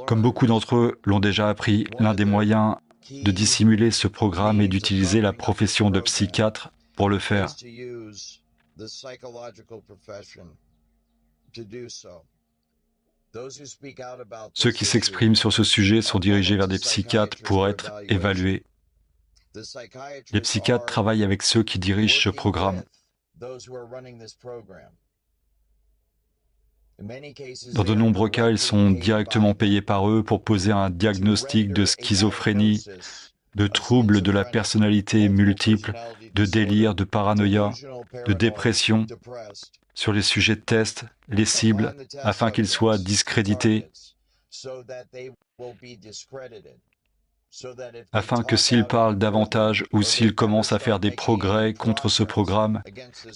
Comme beaucoup d'entre eux l'ont déjà appris, l'un des moyens de dissimuler ce programme est d'utiliser la profession de psychiatre pour le faire. Ceux qui s'expriment sur ce sujet sont dirigés vers des psychiatres pour être évalués. Les psychiatres travaillent avec ceux qui dirigent ce programme. Dans de nombreux cas, ils sont directement payés par eux pour poser un diagnostic de schizophrénie, de troubles de la personnalité multiple, de délire, de paranoïa, de dépression, sur les sujets de test, les cibles, afin qu'ils soient discrédités, afin que s'ils parlent davantage ou s'ils commencent à faire des progrès contre ce programme,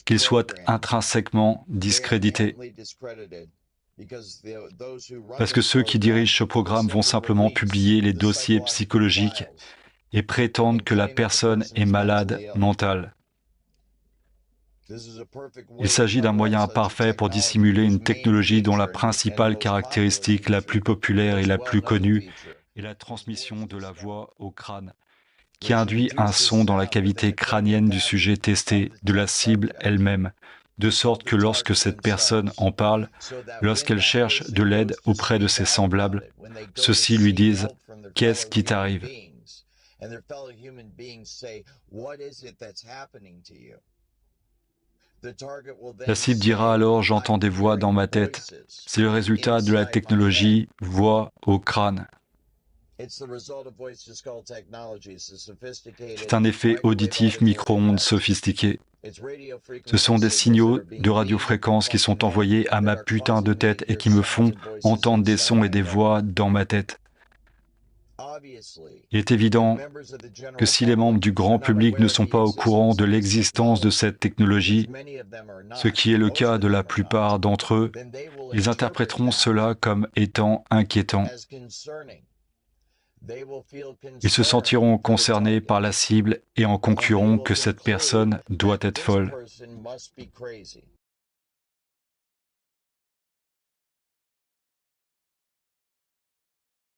qu'ils soient intrinsèquement discrédités. Parce que ceux qui dirigent ce programme vont simplement publier les dossiers psychologiques et prétendent que la personne est malade mentale. Il s'agit d'un moyen parfait pour dissimuler une technologie dont la principale caractéristique la plus populaire et la plus connue est la transmission de la voix au crâne, qui induit un son dans la cavité crânienne du sujet testé, de la cible elle-même, de sorte que lorsque cette personne en parle, lorsqu'elle cherche de l'aide auprès de ses semblables, ceux-ci lui disent « Qu'est-ce qui t'arrive ?» La cible dira alors « J'entends des voix dans ma tête ». C'est le résultat de la technologie voix au crâne. C'est un effet auditif micro-ondes sophistiqué. Ce sont des signaux de radiofréquence qui sont envoyés à ma putain de tête et qui me font entendre des sons et des voix dans ma tête. Il est évident que si les membres du grand public ne sont pas au courant de l'existence de cette technologie, ce qui est le cas de la plupart d'entre eux, ils interpréteront cela comme étant inquiétant. Ils se sentiront concernés par la cible et en concluront que cette personne doit être folle.